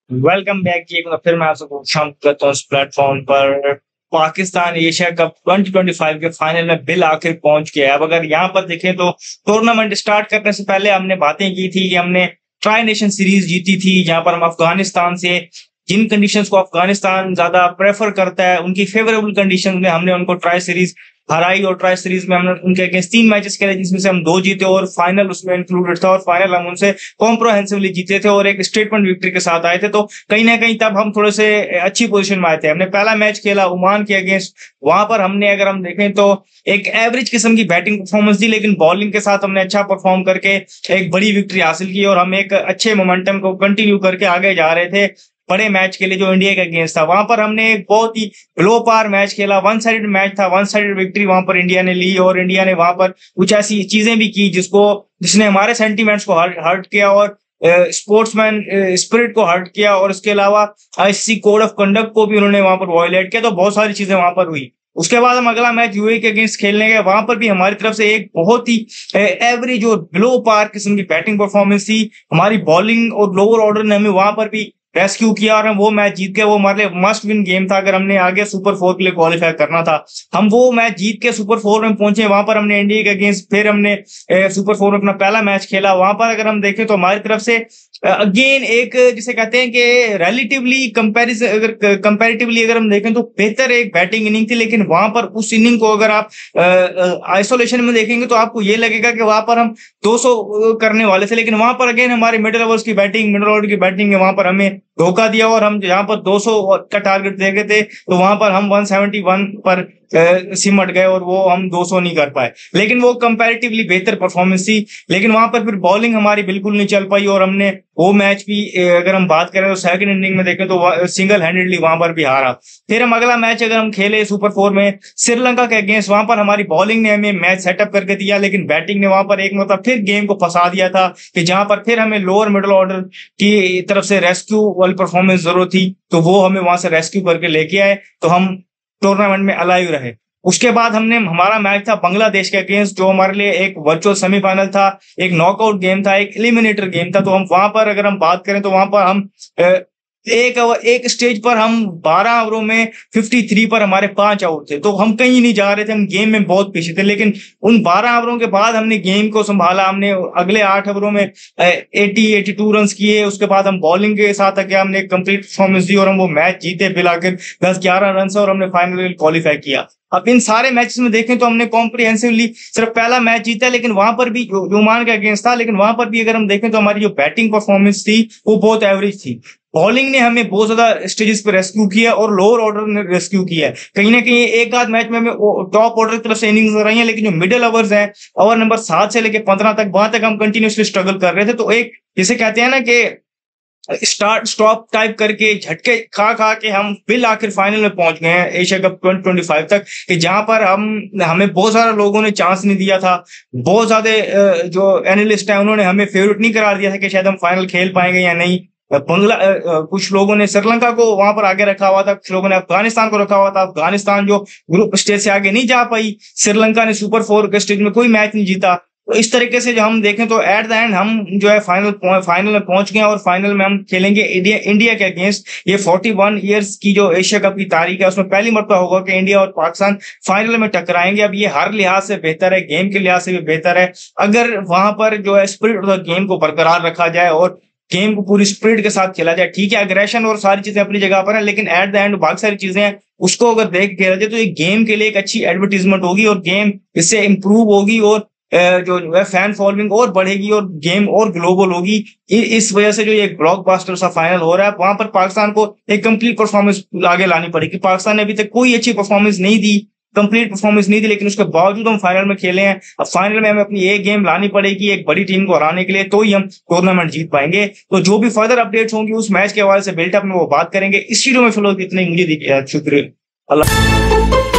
Welcome back जी। एक बार फिर मैं आपको शाम करता हूँ इस प्लेटफॉर्म पर। पाकिस्तान एशिया कप 2025 के फाइनल में बिल आखिर पहुंच गया है। अब अगर यहाँ पर देखें तो टूर्नामेंट स्टार्ट करने से पहले हमने बातें की थी कि हमने ट्राई नेशन सीरीज जीती थी, जहां पर हम अफगानिस्तान से जिन कंडीशंस को अफगानिस्तान ज्यादा प्रेफर करता है उनकी फेवरेबल कंडीशन में हमने उनको ट्राई सीरीज हराई। और ट्राई सीरीज में हमने उनके अगेंस्ट 3 मैचेस खेले, जिसमें से हम 2 जीते और फाइनल उसमें इंक्लूडेड था। और फाइनल हम उनसे कॉम्प्रोहेंसिवली जीते थे और एक स्टेटमेंट विक्ट्री के साथ आए थे। तो कहीं ना कहीं तब हम थोड़े से अच्छी पोजीशन में आए थे। हमने पहला मैच खेला ओमान के अगेंस्ट, वहां पर हमने अगर हम देखें तो एक एवरेज किस्म की बैटिंग परफॉर्मेंस दी, लेकिन बॉलिंग के साथ हमने अच्छा परफॉर्म करके एक बड़ी विक्ट्री हासिल की और हम एक अच्छे मोमेंटम को कंटिन्यू करके आगे जा रहे थे बड़े मैच के लिए जो इंडिया के अगेंस्ट था। वहां पर हमने एक बहुत ही लो पार मैच खेला, वन साइडेड मैच था, वन साइडेड विक्ट्री वहां पर इंडिया ने ली। और इंडिया ने वहां पर कुछ ऐसी चीजें भी की जिसने हमारे सेंटीमेंट्स को हर्ट किया और स्पोर्ट्समैन स्पिरिट को हर्ट किया। और इसके अलावा आईसीसी कोड ऑफ कंडक्ट को भी उन्होंने वहां पर वायलेट किया। तो बहुत सारी चीजें वहां पर हुई। उसके बाद हम अगला मैच यूएई के अगेंस्ट खेलने गए, वहां पर भी हमारी तरफ से एक बहुत ही एवरेज और बिलो पार किस्म की बैटिंग परफॉर्मेंस थी। हमारी बॉलिंग और लोअर ऑर्डर ने हमें वहां पर भी रेस्क्यू किया और हम वो मैच जीत गए। वो हमारे लिए मस्ट विन गेम था। अगर हमने आगे सुपर 4 के लिए क्वालिफाई करना था, हम वो मैच जीत के सुपर 4 में पहुंचे। वहां पर हमने इंडिया के अगेंस्ट फिर हमने सुपर 4 में अपना पहला मैच खेला। वहां पर अगर हम देखें तो हमारी तरफ से अगेन एक जिसे कहते हैं कि रिलेटिवली कंपैरिजन अगर कंपैरेटिवली अगर हम देखें तो बेहतर एक बैटिंग इनिंग थी। लेकिन वहां पर उस इनिंग को अगर आप आइसोलेशन में देखेंगे तो आपको ये लगेगा कि वहां पर हम 200 करने वाले थे। लेकिन वहां पर अगेन हमारे मिडिल ओवर्स की बैटिंग, मिडिल ऑर्डर की बैटिंग ने वहां पर हमें धोखा दिया और हम जहां पर 200 का टारगेट दे गए थे तो वहां पर हम 171 पर सिमट गए और वो हम 200 नहीं कर पाए। लेकिन वो कंपैरेटिवली बेहतर परफॉर्मेंस थी। लेकिन वहां पर फिर बॉलिंग हमारी बिल्कुल नहीं चल पाई और हमने वो मैच भी अगर हम बात करें तो सेकंड इनिंग में देखें तो सिंगल हैंडेडली वहां पर भी हारा। फिर हम अगला मैच अगर हम खेले सुपर 4 में श्रीलंका के अगेंस्ट, वहां पर हमारी बॉलिंग ने हमें मैच सेटअप करके दिया, लेकिन बैटिंग ने वहां पर एक मतलब फिर गेम को फंसा दिया था कि जहां पर फिर हमें लोअर मिडिल ऑर्डर की तरफ से रेस्क्यू वाली परफॉर्मेंस जरूरत थी। तो वो हमें वहां से रेस्क्यू करके लेके आए तो हम टूर्नामेंट में अलाइव रहे। उसके बाद हमने हमारा मैच था बांग्लादेश के अगेंस्ट, जो हमारे लिए एक वर्चुअल सेमीफाइनल था, एक नॉकआउट गेम था, एक एलिमिनेटर गेम था। तो हम वहां पर अगर हम बात करें तो वहां पर हम एक स्टेज पर हम 12 ओवरों में 53 पर हमारे 5 आउट थे। तो हम कहीं नहीं जा रहे थे, हम गेम में बहुत पीछे थे। लेकिन उन 12 ओवरों के बाद हमने गेम को संभाला। हमने अगले 8 ओवरों में 82 रन किए। उसके बाद हम बॉलिंग के साथ आके हमने कंप्लीट परफॉर्मेंस दी और हम वो मैच जीते बिल आखिर 10-11 रन से और हमने फाइनल क्वालिफाई किया। अब इन सारे मैचेस में देखें तो हमने कॉम्प्रिहेंसिवली सिर्फ पहला मैच जीता, लेकिन वहां पर भी ओमान के अगेंस्ट था। लेकिन वहां पर भी अगर हम देखें तो हमारी जो बैटिंग परफॉर्मेंस थी वो बहुत एवरेज थी। बॉलिंग ने हमें बहुत ज्यादा स्टेजेस पे रेस्क्यू किया और लोअर ऑर्डर ने रेस्क्यू किया है। कहीं ना कहीं एक आध मैच में हमें टॉप ऑर्डर की तरफ से इनिंग्स रही है, लेकिन जो मिडिल ओवर्स हैं, ओवर नंबर 7 से लेकर 15 तक, वहां तक हम कंटिन्यूसली स्ट्रगल कर रहे थे। तो एक जिसे कहते हैं ना कि स्टार्ट स्टॉप टाइप करके झटके खा खा के हम बिल आखिर फाइनल में पहुंच गए हैं एशिया कप 2025 तक, कि जहां पर हमें बहुत सारे लोगों ने चांस नहीं दिया था। बहुत ज्यादा जो एनालिस्ट है उन्होंने हमें फेवरेट नहीं करार दिया था कि शायद हम फाइनल खेल पाएंगे या नहीं। कुछ लोगों ने श्रीलंका को वहां पर आगे रखा हुआ था, कुछ लोगों ने अफगानिस्तान को रखा हुआ था। अफगानिस्तान जो ग्रुप स्टेज से आगे नहीं जा पाई, श्रीलंका ने सुपर 4 के स्टेज में कोई मैच नहीं जीता। तो इस तरीके से जो हम देखें तो एट द एंड हम जो है फाइनल में पहुंच गए और फाइनल में हम खेलेंगे इंडिया के अगेंस्ट। ये 41 इयर्स की जो एशिया कप की तारीख है उसमें पहली मरतबा होगा कि इंडिया और पाकिस्तान फाइनल में टकराएंगे। अब ये हर लिहाज से बेहतर है, गेम के लिहाज से भी बेहतर है अगर वहां पर जो है स्पिरिट ऑफ द गेम को बरकरार रखा जाए और गेम को पूरी स्पिरिट के साथ खेला जाए। ठीक है, अग्रेशन और सारी चीजें अपनी जगह पर है, लेकिन एट द एंड बाकी सारी चीजें हैं उसको अगर देख खेला जाए तो ये गेम के लिए एक अच्छी एडवर्टीजमेंट होगी और गेम इससे इंप्रूव होगी और जो है फैन फॉलोइंग और बढ़ेगी और गेम और ग्लोबल होगी। इस वजह से जो ये ब्लॉकबस्टर सा फाइनल हो रहा है, वहां पर पाकिस्तान को एक कंप्लीट परफॉर्मेंस आगे लानी पड़ेगी। पाकिस्तान ने अभी तक कोई अच्छी परफॉर्मेंस नहीं दी, कंप्लीट परफॉर्मेंस नहीं दी, लेकिन उसके बावजूद हम फाइनल में खेले हैं। अब फाइनल में हमें अपनी एक गेम लानी पड़ेगी एक बड़ी टीम को हराने के लिए, तो ही हम टूर्नामेंट जीत पाएंगे। तो जो भी फर्दर अपडेट्स होंगी उस मैच के हवाले से बिल्टअप में वो बात करेंगे। इस वीडियो में फिलहाल इतने ही, मुझे शुक्रिया। अल्लाह।